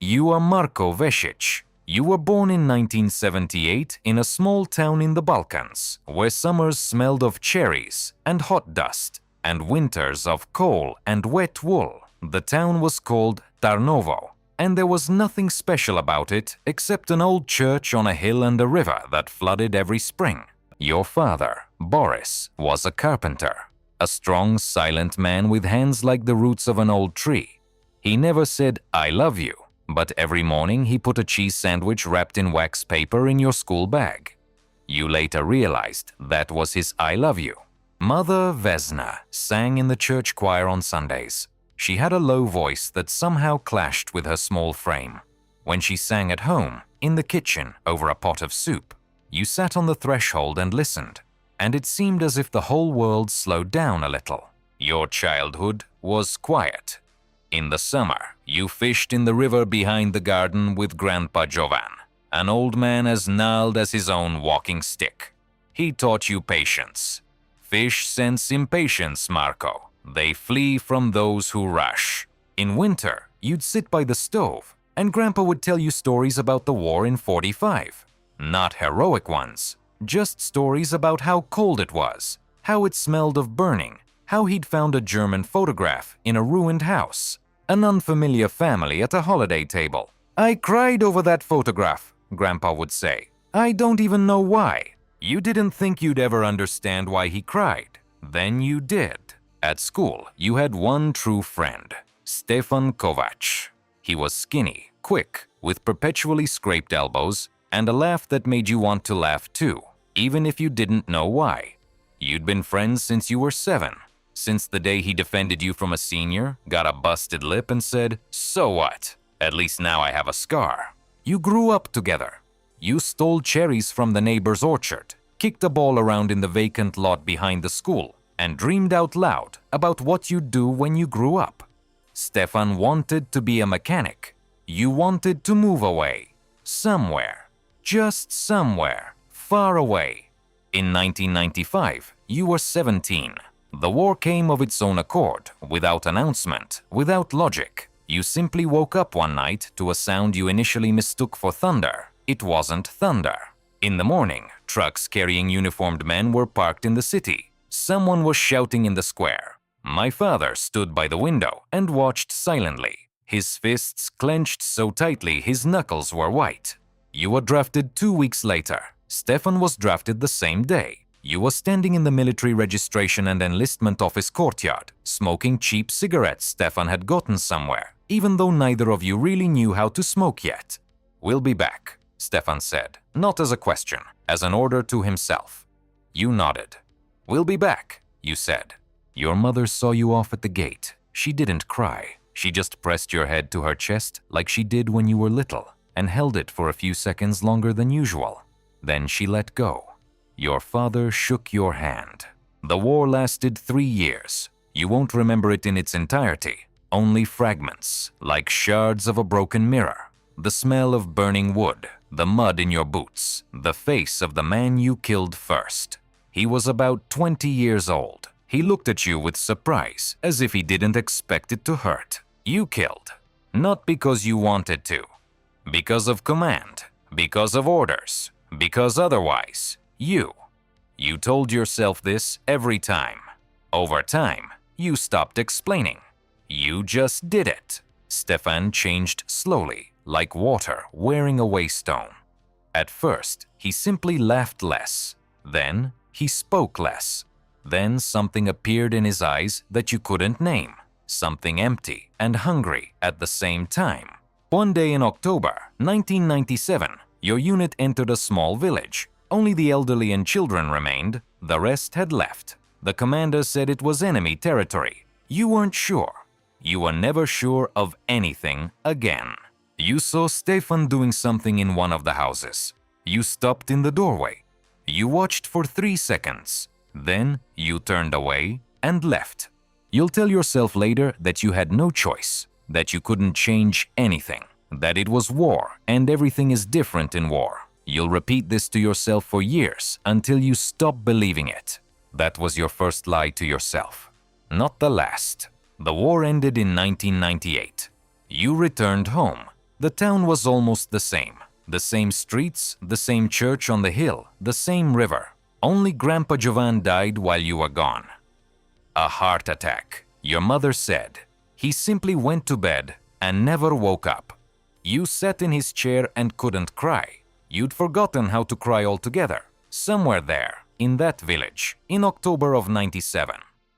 You are Marko Vesic. You were born in 1978 in a small town in the Balkans, where summers smelled of cherries and hot dust, and winters of coal and wet wool. The town was called Tarnovo, and there was nothing special about it except an old church on a hill and a river that flooded every spring. Your father, Boris, was a carpenter, a strong, silent man with hands like the roots of an old tree. He never said, "I love you," but every morning he put a cheese sandwich wrapped in wax paper in your school bag. You later realized that was his "I love you." Mother Vesna sang in the church choir on Sundays. She had a low voice that somehow clashed with her small frame. When she sang at home, in the kitchen over a pot of soup, you sat on the threshold and listened, and it seemed as if the whole world slowed down a little. Your childhood was quiet. In the summer, you fished in the river behind the garden with Grandpa Jovan, an old man as gnarled as his own walking stick. He taught you patience. Fish sense impatience, Marko. They flee from those who rush. In winter, you'd sit by the stove, and Grandpa would tell you stories about the war in '45. Not heroic ones, just stories about how cold it was, how it smelled of burning, how he'd found a German photograph in a ruined house, an unfamiliar family at a holiday table. "I cried over that photograph," Grandpa would say. "I don't even know why." You didn't think you'd ever understand why he cried. Then you did. At school, you had one true friend, Stefan Kovac. He was skinny, quick, with perpetually scraped elbows, and a laugh that made you want to laugh too, even if you didn't know why. You'd been friends since you were 7, since the day he defended you from a senior, got a busted lip, and said, "So what? At least now I have a scar." You grew up together. You stole cherries from the neighbor's orchard, kicked a ball around in the vacant lot behind the school, and dreamed out loud about what you'd do when you grew up. Stefan wanted to be a mechanic. You wanted to move away. Somewhere. Just somewhere. Far away. In 1995, you were 17. The war came of its own accord, without announcement, without logic. You simply woke up one night to a sound you initially mistook for thunder. It wasn't thunder. In the morning, trucks carrying uniformed men were parked in the city. Someone was shouting in the square. My father stood by the window and watched silently. His fists clenched so tightly his knuckles were white. You were drafted 2 weeks later. Stefan was drafted the same day. You were standing in the military registration and enlistment office courtyard, smoking cheap cigarettes Stefan had gotten somewhere, even though neither of you really knew how to smoke yet. "We'll be back," Stefan said, not as a question, as an order to himself. You nodded. "We'll be back," you said. Your mother saw you off at the gate. She didn't cry. She just pressed your head to her chest like she did when you were little, and held it for a few seconds longer than usual. Then she let go. Your father shook your hand. The war lasted 3 years. You won't remember it in its entirety. Only fragments, like shards of a broken mirror. The smell of burning wood, the mud in your boots, the face of the man you killed first. He was about 20 years old. He looked at you with surprise, as if he didn't expect it to hurt. You killed. Not because you wanted to. Because of command. Because of orders. Because otherwise. You. You told yourself this every time. Over time, you stopped explaining. You just did it. Stefan changed slowly, like water wearing away stone. At first, he simply laughed less. Then, he spoke less. Then something appeared in his eyes that you couldn't name. Something empty and hungry at the same time. One day in October 1997, your unit entered a small village. Only the elderly and children remained. The rest had left. The commander said it was enemy territory. You weren't sure. You were never sure of anything again. You saw Stefan doing something in one of the houses. You stopped in the doorway. You watched for 3 seconds. Then you turned away and left. You'll tell yourself later that you had no choice, that you couldn't change anything, that it was war and everything is different in war. You'll repeat this to yourself for years until you stop believing it. That was your first lie to yourself. Not the last. The war ended in 1998. You returned home. The town was almost the same. The same streets, the same church on the hill, the same river. Only Grandpa Jovan died while you were gone. A heart attack, your mother said. He simply went to bed and never woke up. You sat in his chair and couldn't cry. You'd forgotten how to cry altogether. Somewhere there, in that village, in October of '97.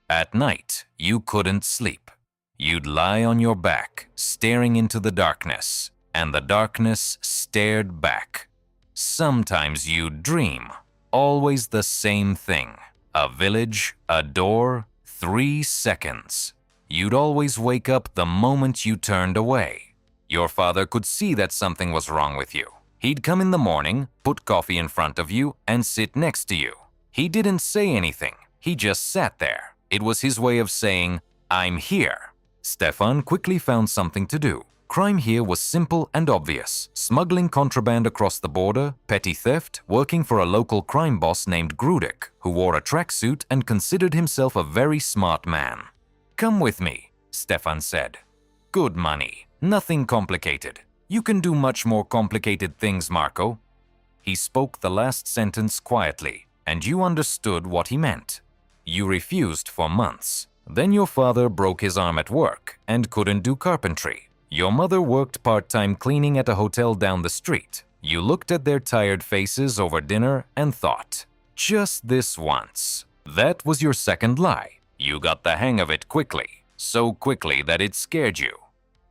At night, you couldn't sleep. You'd lie on your back, staring into the darkness, and the darkness stared back. Sometimes you'd dream, always the same thing. A village, a door, 3 seconds. You'd always wake up the moment you turned away. Your father could see that something was wrong with you. He'd come in the morning, put coffee in front of you, and sit next to you. He didn't say anything. He just sat there. It was his way of saying, "I'm here." Stefan quickly found something to do. Crime here was simple and obvious. Smuggling contraband across the border, petty theft, working for a local crime boss named Grudik, who wore a tracksuit and considered himself a very smart man. "Come with me," Stefan said. "Good money. Nothing complicated. You can do much more complicated things, Marco." He spoke the last sentence quietly, and you understood what he meant. You refused for months. Then your father broke his arm at work and couldn't do carpentry. Your mother worked part-time cleaning at a hotel down the street. You looked at their tired faces over dinner and thought, "Just this once." That was your second lie. You got the hang of it quickly, so quickly that it scared you.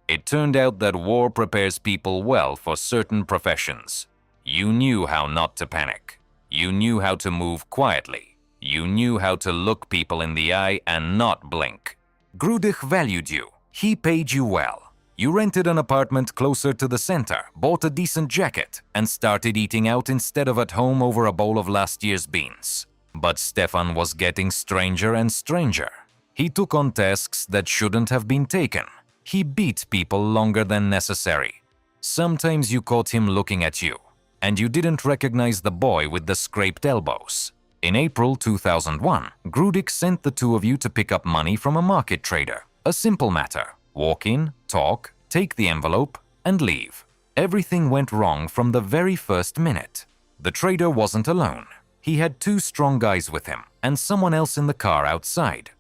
It turned out that war prepares people well for certain professions. You knew how not to panic. You knew how to move quietly. You knew how to look people in the eye and not blink. Grudik valued you. He paid you well. You rented an apartment closer to the center, bought a decent jacket, and started eating out instead of at home over a bowl of last year's beans. But Stefan was getting stranger and stranger. He took on tasks that shouldn't have been taken. He beat people longer than necessary. Sometimes you caught him looking at you, and you didn't recognize the boy with the scraped elbows. In April 2001, Grudik sent the two of you to pick up money from a market trader. A simple matter. Walk in, talk, take the envelope, and leave. Everything went wrong from the very first minute. The trader wasn't alone. He had 2 strong guys with him, and someone else in the car outside.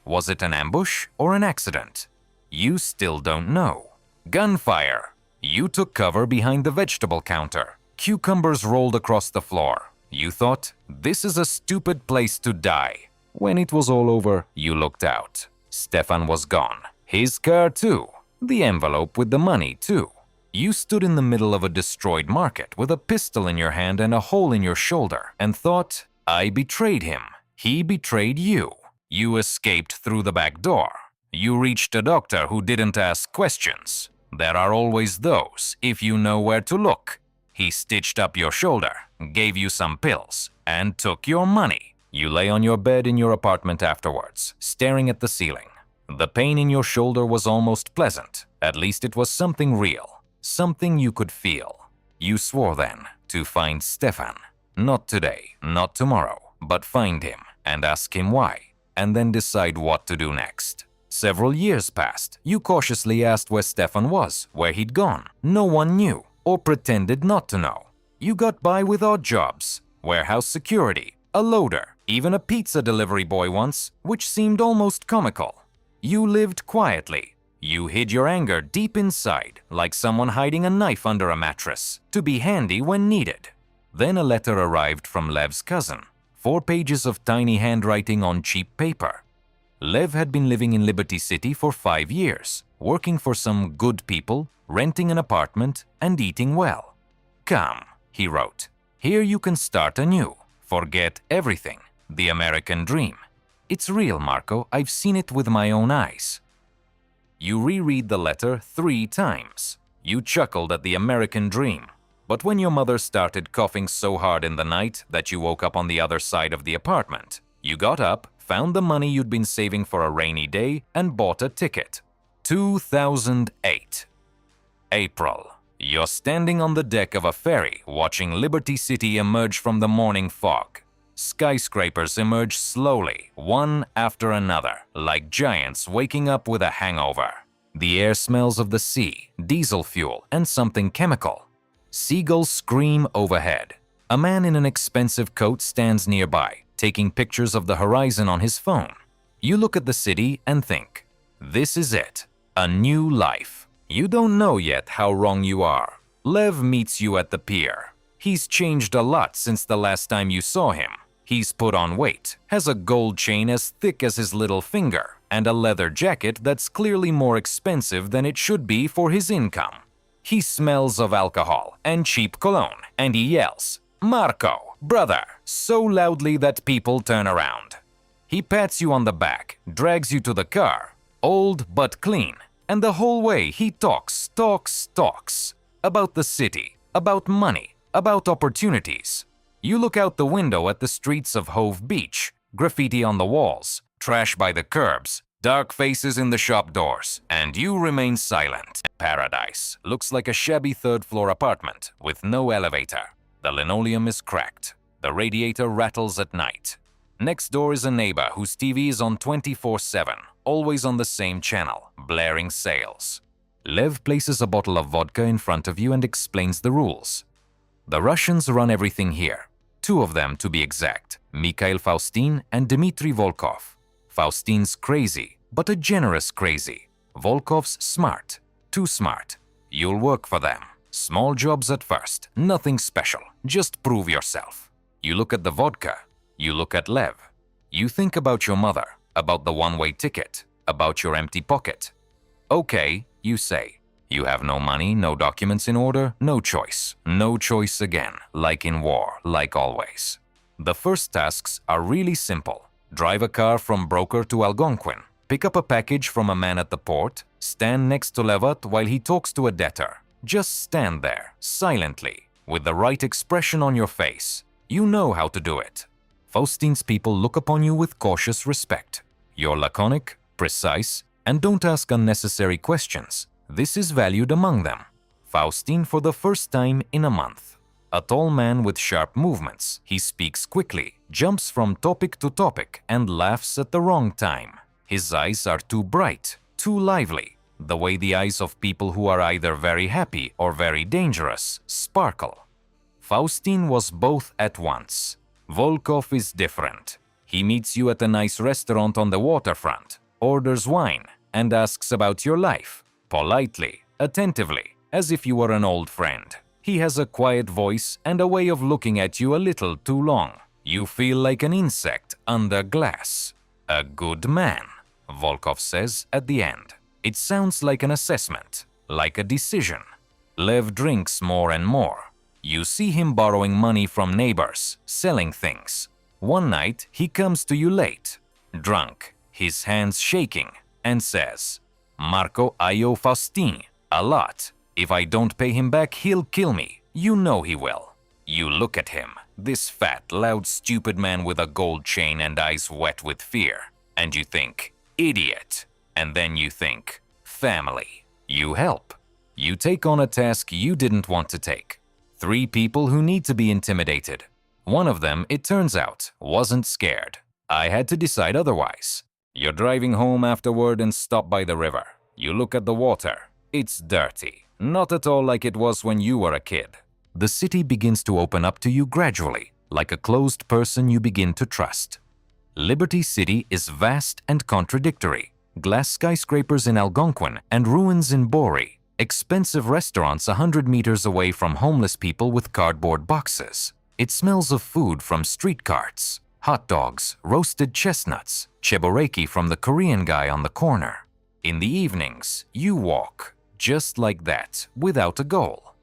Was it an ambush or an accident? You still don't know. Gunfire. You took cover behind the vegetable counter. Cucumbers rolled across the floor. You thought, "This is a stupid place to die." When it was all over, you looked out. Stefan was gone. His car too. The envelope with the money too. You stood in the middle of a destroyed market with a pistol in your hand and a hole in your shoulder and thought, "I betrayed him. He betrayed you." You escaped through the back door. You reached a doctor who didn't ask questions. There are always those, if you know where to look. He stitched up your shoulder, gave you some pills, and took your money. You lay on your bed in your apartment afterwards, staring at the ceiling. The pain in your shoulder was almost pleasant. At least it was something real, something you could feel. You swore then to find Stefan. Not today, not tomorrow, but find him and ask him why, and then decide what to do next. Several years passed. You cautiously asked where Stefan was, where he'd gone. No one knew, or pretended not to know. You got by with odd jobs, warehouse security, a loader, even a pizza delivery boy once, which seemed almost comical. You lived quietly. You hid your anger deep inside, like someone hiding a knife under a mattress, to be handy when needed. Then a letter arrived from Lev's cousin. 4 pages of tiny handwriting on cheap paper. Lev had been living in Liberty City for 5 years, working for some good people, renting an apartment, and eating well. "Come," he wrote. "Here you can start anew. Forget everything. The American dream. It's real, Marco. I've seen it with my own eyes." You reread the letter 3 times. You chuckled at the American dream. But when your mother started coughing so hard in the night that you woke up on the other side of the apartment, you got up, found the money you'd been saving for a rainy day, and bought a ticket. 2008. April. You're standing on the deck of a ferry, watching Liberty City emerge from the morning fog. Skyscrapers emerge slowly, one after another, like giants waking up with a hangover. The air smells of the sea, diesel fuel, and something chemical. Seagulls scream overhead. A man in an expensive coat stands nearby, taking pictures of the horizon on his phone. You look at the city and think, this is it, a new life. You don't know yet how wrong you are. Lev meets you at the pier. He's changed a lot since the last time you saw him. He's put on weight, has a gold chain as thick as his little finger, and a leather jacket that's clearly more expensive than it should be for his income. He smells of alcohol and cheap cologne, and he yells, "Marco, brother," so loudly that people turn around. He pats you on the back, drags you to the car, old but clean, and the whole way he talks about the city, about money, about opportunities. You look out the window at the streets of Hove Beach, graffiti on the walls, trash by the curbs, dark faces in the shop doors, and you remain silent. Paradise looks like a shabby third-floor apartment with no elevator. The linoleum is cracked. The radiator rattles at night. Next door is a neighbor whose TV is on 24/7, always on the same channel, blaring sales. Lev places a bottle of vodka in front of you and explains the rules. The Russians run everything here. Two of them, to be exact, Mikhail Faustin and Dmitry Volkov. Faustin's crazy, but a generous crazy. Volkov's smart, too smart. You'll work for them. Small jobs at first, nothing special, just prove yourself. You look at the vodka, you look at Lev. You think about your mother, about the one-way ticket, about your empty pocket. Okay, you say. You have no money, no documents in order, no choice. No choice again, like in war, like always. The first tasks are really simple. Drive a car from Broker to Algonquin. Pick up a package from a man at the port. Stand next to Levat while he talks to a debtor. Just stand there, silently, with the right expression on your face. You know how to do it. Faustin's people look upon you with cautious respect. You're laconic, precise, and don't ask unnecessary questions. This is valued among them. Faustin for the first time in a month. A tall man with sharp movements. He speaks quickly, jumps from topic to topic, and laughs at the wrong time. His eyes are too bright, too lively, the way the eyes of people who are either very happy or very dangerous sparkle. Faustin was both at once. Volkov is different. He meets you at a nice restaurant on the waterfront, orders wine, and asks about your life. Politely, attentively, as if you were an old friend. He has a quiet voice and a way of looking at you a little too long. You feel like an insect under glass. A good man, Volkov says at the end. It sounds like an assessment, like a decision. Lev drinks more and more. You see him borrowing money from neighbors, selling things. One night, he comes to you late, drunk, his hands shaking, and says, "Marco, I owe Faustin a lot. If I don't pay him back, he'll kill me. You know he will." You look at him, this fat, loud, stupid man with a gold chain and eyes wet with fear, and you think, idiot. And then you think, family. You help. You take on a task you didn't want to take. 3 people who need to be intimidated. One of them, it turns out, wasn't scared. I had to decide otherwise. You're driving home afterward and stop by the river. You look at the water. It's dirty. Not at all like it was when you were a kid. The city begins to open up to you gradually, like a closed person you begin to trust. Liberty City is vast and contradictory. Glass skyscrapers in Algonquin and ruins in Bori. Expensive restaurants 100 meters away from homeless people with cardboard boxes. It smells of food from street carts. Hot dogs, roasted chestnuts, cheboreki from the Korean guy on the corner. In the evenings, you walk, just like that, without a goal.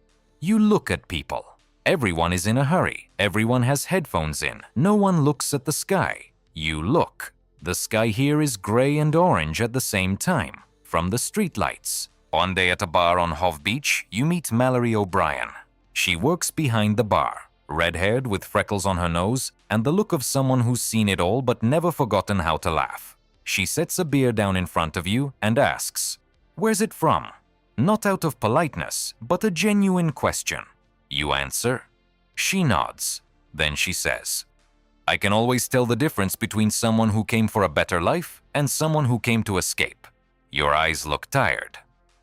You look at people. Everyone is in a hurry. Everyone has headphones in. No one looks at the sky. You look. The sky here is gray and orange at the same time, from the streetlights. One day at a bar on Hove Beach, you meet Mallory O'Brien. She works behind the bar, red-haired with freckles on her nose and the look of someone who's seen it all but never forgotten how to laugh. She sets a beer down in front of you and asks, "Where's it from?" Not out of politeness, but a genuine question. You answer. She nods. Then she says, "I can always tell the difference between someone who came for a better life and someone who came to escape. Your eyes look tired.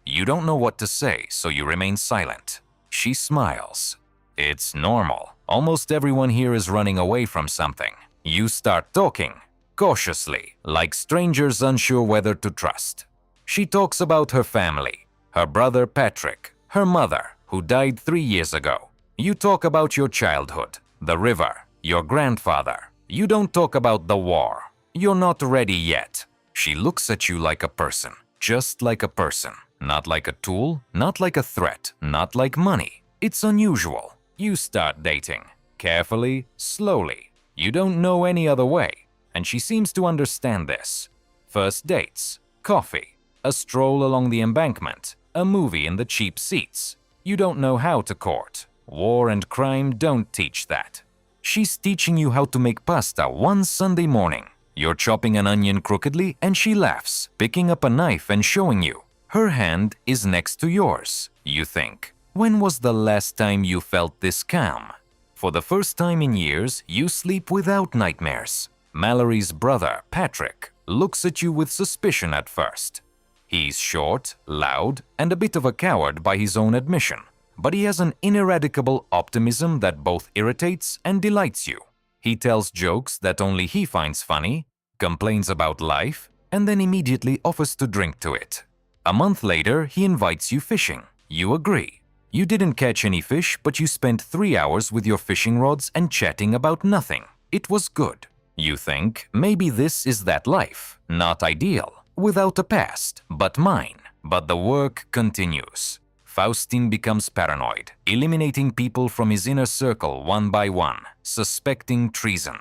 You don't know what to say, so you remain silent. She smiles. It's normal. Almost everyone here is running away from something. You start talking, cautiously, like strangers unsure whether to trust. She talks about her family, her brother Patrick, her mother, who died 3 years ago. You talk about your childhood, the river, your grandfather. You don't talk about the war. You're not ready yet. She looks at you like a person, just like a person. Not like a tool, not like a threat, not like money. It's unusual. You start dating. Carefully, slowly. You don't know any other way. And she seems to understand this. First dates, coffee, a stroll along the embankment, a movie in the cheap seats. You don't know how to court. War and crime don't teach that. She's teaching you how to make pasta one Sunday morning. You're chopping an onion crookedly and she laughs, picking up a knife and showing you. Her hand is next to yours. You think, when was the last time you felt this calm? For the first time in years, you sleep without nightmares. Mallory's brother, Patrick, looks at you with suspicion at first. He's short, loud, and a bit of a coward by his own admission. But he has an ineradicable optimism that both irritates and delights you. He tells jokes that only he finds funny, complains about life, and then immediately offers to drink to it. A month later, he invites you fishing. You agree. You didn't catch any fish, but you spent 3 hours with your fishing rods and chatting about nothing. It was good. You think, maybe this is that life. Not ideal, without a past, but mine. But the work continues. Faustin becomes paranoid, eliminating people from his inner circle one by one, suspecting treason.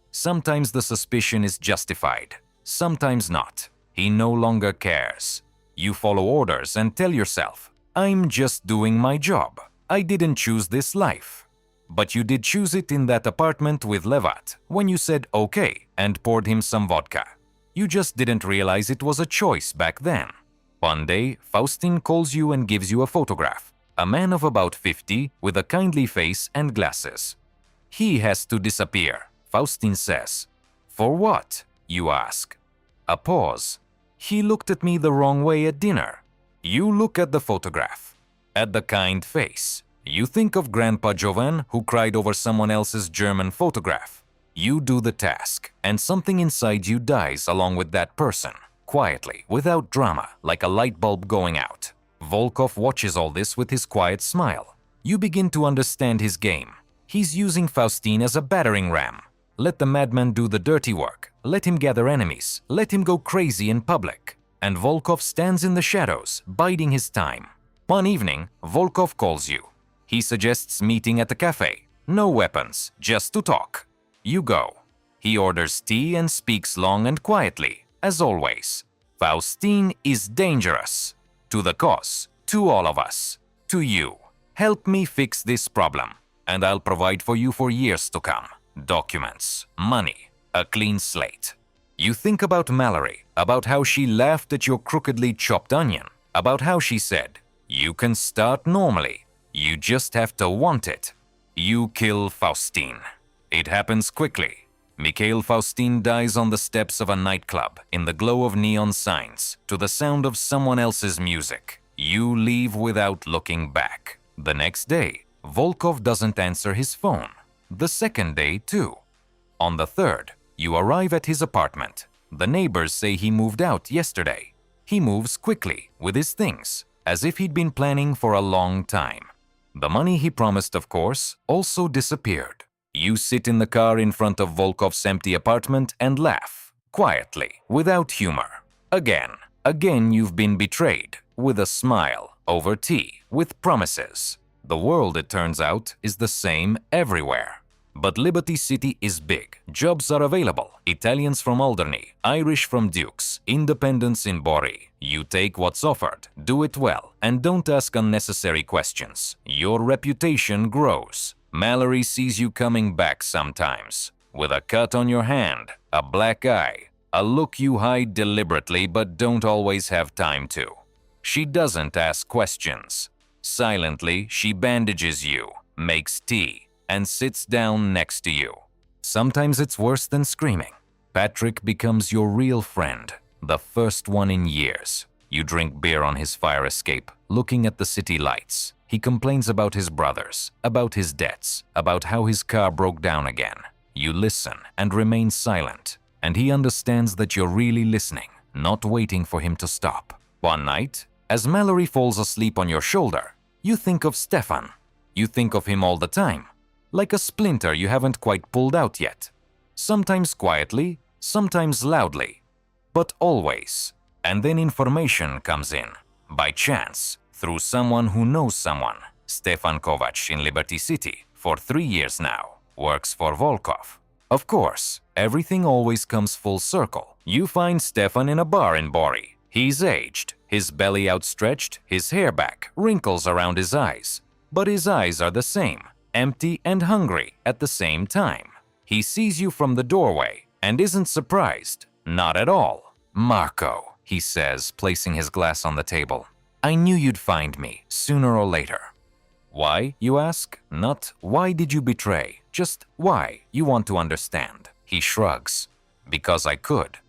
Sometimes the suspicion is justified, sometimes not. He no longer cares. You follow orders and tell yourself, I'm just doing my job. I didn't choose this life. But you did choose it in that apartment with Levat when you said okay and poured him some vodka. You just didn't realize it was a choice back then. One day, Faustin calls you and gives you a photograph. A man of about 50 with a kindly face and glasses. He has to disappear, Faustin says. For what? You ask. A pause. He looked at me the wrong way at dinner. You look at the photograph. At the kind face. You think of Grandpa Jovan who cried over someone else's German photograph. You do the task, and something inside you dies along with that person. Quietly, without drama, like a light bulb going out. Volkov watches all this with his quiet smile. You begin to understand his game. He's using Faustin as a battering ram. Let the madman do the dirty work. Let him gather enemies. Let him go crazy in public. And Volkov stands in the shadows, biding his time. One evening, Volkov calls you. He suggests meeting at a cafe. No weapons, just to talk. You go. He orders tea and speaks long and quietly, as always. Faustin is dangerous. To the cause, to all of us, to you. Help me fix this problem, and I'll provide for you for years to come. Documents, money, a clean slate. You think about Mallory, about how she laughed at your crookedly chopped onion, about how she said, you can start normally, you just have to want it. You kill Faustin. It happens quickly. Mikhail Faustin dies on the steps of a nightclub in the glow of neon signs to the sound of someone else's music. You leave without looking back. The next day, Volkov doesn't answer his phone. The second day, too. On the third, you arrive at his apartment. The neighbors say he moved out yesterday. He moves quickly with his things, as if he'd been planning for a long time. The money he promised, of course, also disappeared. You sit in the car in front of Volkov's empty apartment and laugh, quietly, without humor. Again you've been betrayed, with a smile, over tea, with promises. The world, it turns out, is the same everywhere. But Liberty City is big. Jobs are available. Italians from Alderney, Irish from Dukes, independents in Bori. You take what's offered, do it well, and don't ask unnecessary questions. Your reputation grows. Mallory sees you coming back sometimes, with a cut on your hand, a black eye, a look you hide deliberately but don't always have time to. She doesn't ask questions. Silently, she bandages you, makes tea, and sits down next to you. Sometimes it's worse than screaming. Patrick becomes your real friend, the first one in years. You drink beer on his fire escape, looking at the city lights. He complains about his brothers, about his debts, about how his car broke down again. You listen and remain silent, and he understands that you're really listening, not waiting for him to stop. One night, as Mallory falls asleep on your shoulder, you think of Stefan. You think of him all the time, like a splinter you haven't quite pulled out yet. Sometimes quietly, sometimes loudly, but always. And then information comes in, by chance, through someone who knows someone. Stefan Kovac in Liberty City, for 3 years now, works for Volkov. Of course, everything always comes full circle. You find Stefan in a bar in Bori. He's aged, his belly outstretched, his hair back, wrinkles around his eyes. But his eyes are the same, empty and hungry at the same time. He sees you from the doorway and isn't surprised, not at all. "Marco," he says, placing his glass on the table. "I knew you'd find me, sooner or later." Why, you ask? Not why did you betray, just why, you want to understand. He shrugs. Because I could.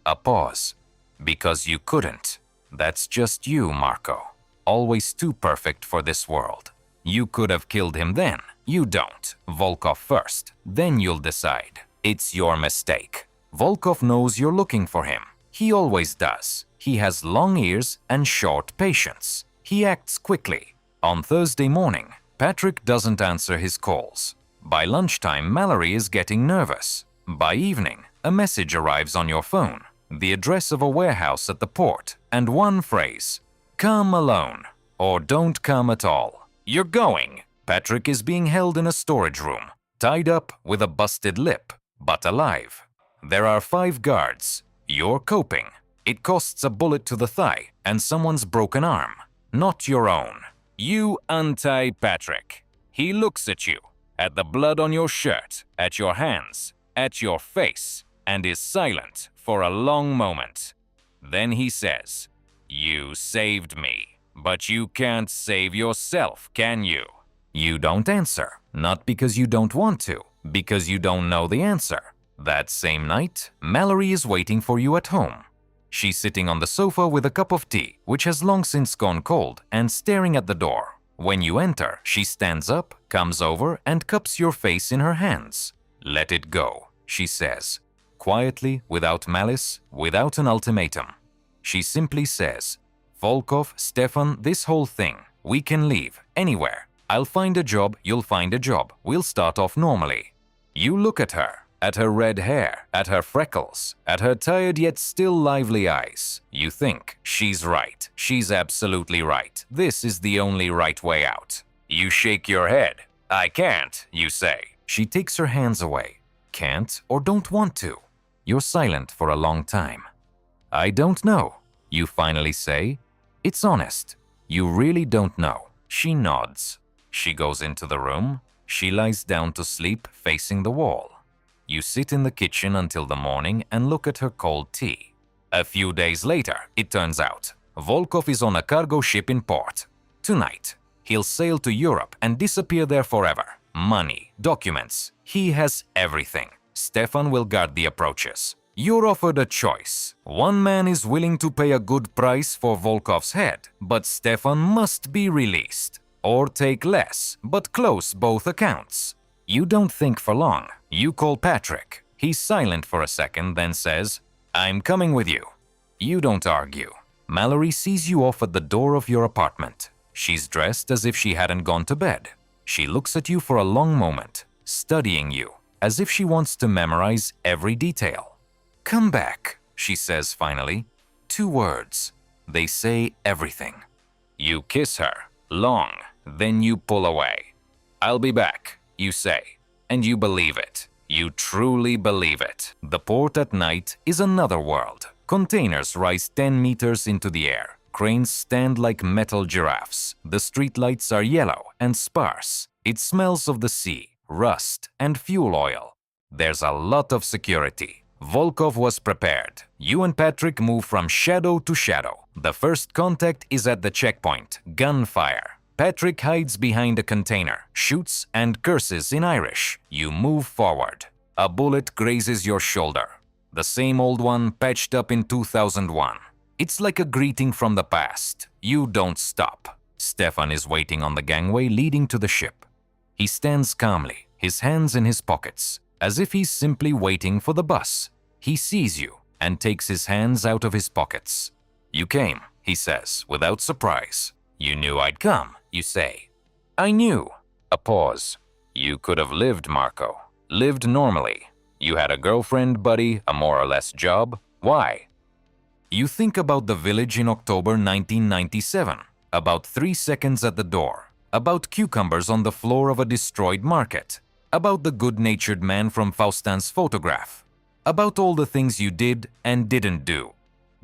A pause. Because you couldn't. That's just you, Marco. Always too perfect for this world. You could have killed him then. You don't. Volkov first. Then you'll decide. It's your mistake. Volkov knows you're looking for him. He always does. He has long ears and short patience. He acts quickly. On Thursday morning, Patrick doesn't answer his calls. By lunchtime, Mallory is getting nervous. By evening, a message arrives on your phone. The address of a warehouse at the port, and one phrase, "Come alone," or "Don't come at all." You're going. Patrick is being held in a storage room, tied up with a busted lip, but alive. There are 5 guards. You're coping. It costs a bullet to the thigh and someone's broken arm, not your own. You untie Patrick. He looks at you, at the blood on your shirt, at your hands, at your face, and is silent for a long moment. Then he says, "You saved me, but you can't save yourself, can you?" You don't answer, not because you don't want to, because you don't know the answer. That same night, Mallory is waiting for you at home. She's sitting on the sofa with a cup of tea, which has long since gone cold, and staring at the door. When you enter, she stands up, comes over, and cups your face in her hands. "Let it go," she says, quietly, without malice, without an ultimatum. She simply says, "Volkov, Stefan, this whole thing, we can leave, anywhere. I'll find a job, you'll find a job, we'll start off normally." You look at her red hair, at her freckles, at her tired yet still lively eyes. You think, she's right, she's absolutely right, this is the only right way out. You shake your head. "I can't," you say. She takes her hands away. Can't or don't want to. You're silent for a long time. "I don't know," you finally say. It's honest. You really don't know. She nods. She goes into the room. She lies down to sleep, facing the wall. You sit in the kitchen until the morning and look at her cold tea. A few days later, it turns out, Volkov is on a cargo ship in port. Tonight, he'll sail to Europe and disappear there forever. Money, documents, he has everything. Stefan will guard the approaches. You're offered a choice. One man is willing to pay a good price for Volkov's head, but Stefan must be released. Or take less, but close both accounts. You don't think for long. You call Patrick. He's silent for a second, then says, "I'm coming with you." You don't argue. Mallory sees you off at the door of your apartment. She's dressed as if she hadn't gone to bed. She looks at you for a long moment, studying you, as if she wants to memorize every detail. "Come back," she says finally. 2 words. They say everything. You kiss her, long, then you pull away. "I'll be back," you say, and you believe it. You truly believe it. The port at night is another world. Containers rise 10 meters into the air. Cranes stand like metal giraffes. The streetlights are yellow and sparse. It smells of the sea, rust, and fuel oil. There's a lot of security. Volkov was prepared. You and Patrick move from shadow to shadow. The first contact is at the checkpoint, gunfire. Patrick hides behind a container, shoots and curses in Irish. You move forward. A bullet grazes your shoulder. The same old one patched up in 2001. It's like a greeting from the past. You don't stop. Stefan is waiting on the gangway leading to the ship. He stands calmly, his hands in his pockets, as if he's simply waiting for the bus. He sees you and takes his hands out of his pockets. "You came," he says, without surprise. "You knew I'd come," you say. "I knew." A pause. "You could have lived, Marco. Lived normally. You had a girlfriend, buddy, a more or less job. Why?" You think about the village in October 1997, about 3 seconds at the door, about cucumbers on the floor of a destroyed market, about the good-natured man from Faustein's photograph, about all the things you did and didn't do.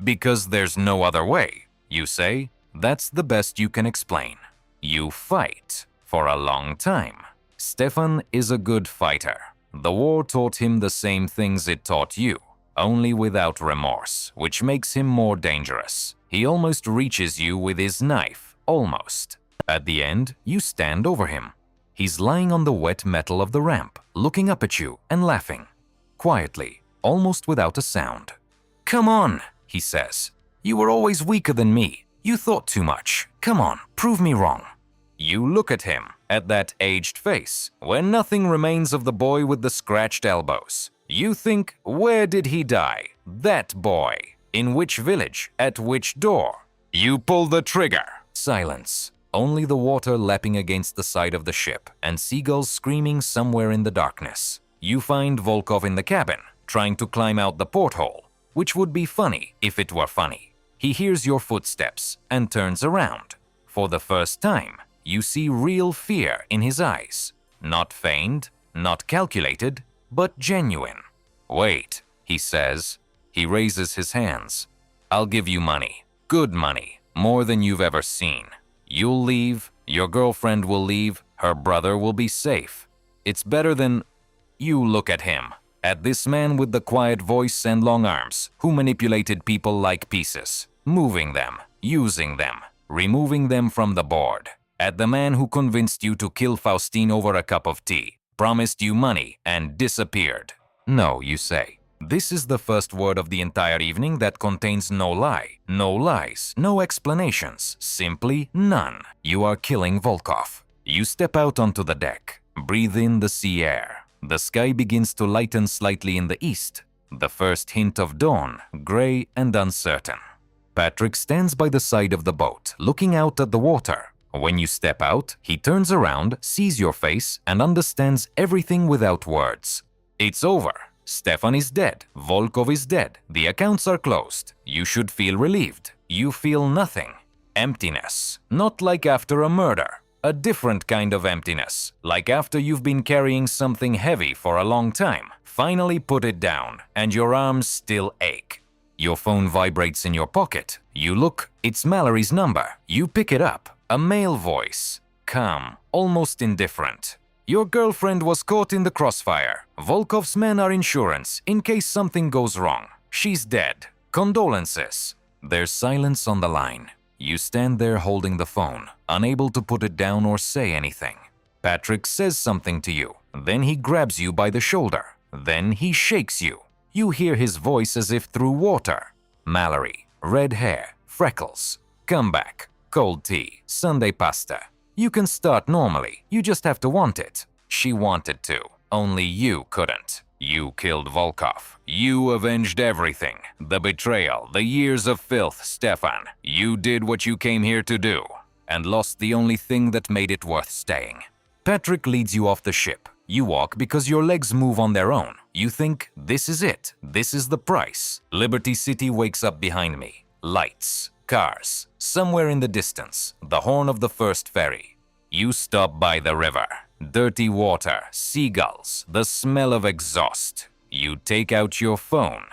Because there's no other way, you say. That's the best you can explain. You fight for a long time. Stefan is a good fighter. The war taught him the same things it taught you, only without remorse, which makes him more dangerous. He almost reaches you with his knife, almost. At the end, you stand over him. He's lying on the wet metal of the ramp, looking up at you and laughing. Quietly, almost without a sound. "Come on," he says. "You were always weaker than me. You thought too much. Come on, prove me wrong." You look at him, at that aged face, where nothing remains of the boy with the scratched elbows. You think, where did he die? That boy. In which village? At which door? You pull the trigger. Silence. Only the water lapping against the side of the ship and seagulls screaming somewhere in the darkness. You find Volkov in the cabin, trying to climb out the porthole, which would be funny if it were funny. He hears your footsteps and turns around. For the first time, you see real fear in his eyes. Not feigned, not calculated, but genuine. "Wait," he says. He raises his hands. "I'll give you money. Good money. More than you've ever seen. You'll leave, your girlfriend will leave, her brother will be safe. It's better than..." You look at him, at this man with the quiet voice and long arms, who manipulated people like pieces, moving them, using them, removing them from the board. At the man who convinced you to kill Faustine over a cup of tea, promised you money, and disappeared. No, you say. This is the first word of the entire evening that contains no lie, no lies, no explanations, simply none. You are killing Volkov. You step out onto the deck, breathe in the sea air. The sky begins to lighten slightly in the east. The first hint of dawn, gray and uncertain. Patrick stands by the side of the boat, looking out at the water. When you step out, he turns around, sees your face, and understands everything without words. It's over. Stefan is dead. Volkov is dead. The accounts are closed. You should feel relieved. You feel nothing. Emptiness. Not like after a murder. A different kind of emptiness. Like after you've been carrying something heavy for a long time. Finally put it down, and your arms still ache. Your phone vibrates in your pocket. You look. It's Mallory's number. You pick it up. A male voice. Calm. Almost indifferent. Your girlfriend was caught in the crossfire. Volkov's men are insurance, in case something goes wrong. She's dead. Condolences. There's silence on the line. You stand there holding the phone, unable to put it down or say anything. Patrick says something to you. Then he grabs you by the shoulder. Then he shakes you. You hear his voice as if through water. Mallory. Red hair. Freckles. Come back. Cold tea. Sunday pasta. You can start normally, you just have to want it. She wanted to, only you couldn't. You killed Volkov. You avenged everything. The betrayal, the years of filth, Stefan. You did what you came here to do, and lost the only thing that made it worth staying. Patrick leads you off the ship. You walk because your legs move on their own. You think, this is it, this is the price. Liberty City wakes up behind me. Lights. Cars. Somewhere in the distance, the horn of the first ferry. You stop by the river. Dirty water, seagulls, the smell of exhaust. You take out your phone.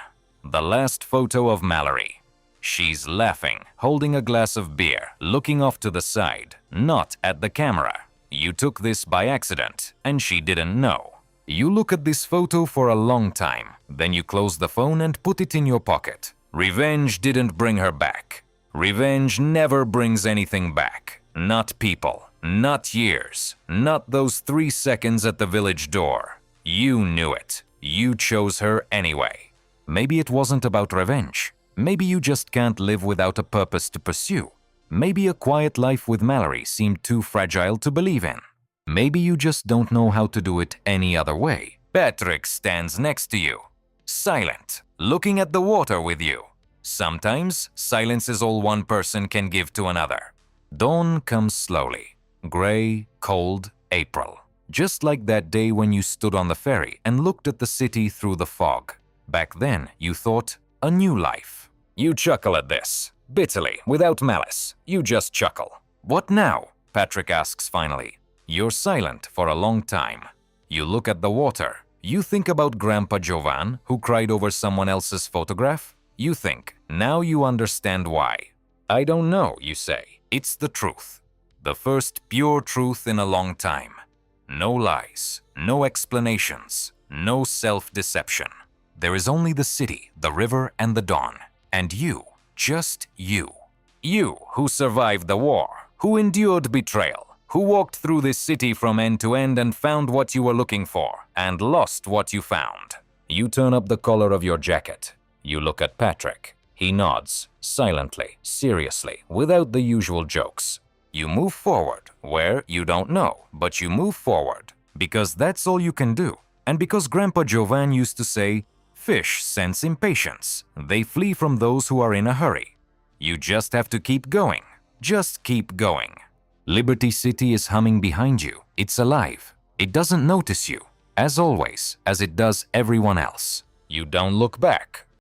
The last photo of Mallory. She's laughing, holding a glass of beer, looking off to the side, not at the camera. You took this by accident, and she didn't know. You look at this photo for a long time, then you close the phone and put it in your pocket. Revenge didn't bring her back. Revenge never brings anything back. Not people, not years, not those 3 seconds at the village door. You knew it. You chose her anyway. Maybe it wasn't about revenge. Maybe you just can't live without a purpose to pursue. Maybe a quiet life with Mallory seemed too fragile to believe in. Maybe you just don't know how to do it any other way. Patrick stands next to you, silent, looking at the water with you. Sometimes, silence is all one person can give to another. Dawn comes slowly. Gray, cold April. Just like that day when you stood on the ferry and looked at the city through the fog. Back then, you thought, a new life. You chuckle at this, bitterly, without malice. You just chuckle. What now? Patrick asks finally. You're silent for a long time. You look at the water. You think about Grandpa Jovan, who cried over someone else's photograph. You think, now you understand why. I don't know, you say. It's the truth. The first pure truth in a long time. No lies, no explanations, no self-deception. There is only the city, the river, and the dawn. And you, just you. You who survived the war, who endured betrayal, who walked through this city from end to end and found what you were looking for, and lost what you found. You turn up the collar of your jacket. You look at Patrick. He nods, silently, seriously, without the usual jokes. You move forward, where you don't know, but you move forward, because that's all you can do. And because Grandpa Jovan used to say, fish sense impatience. They flee from those who are in a hurry. You just have to keep going. Just keep going. Liberty City is humming behind you. It's alive. It doesn't notice you, as always, as it does everyone else. You don't look back.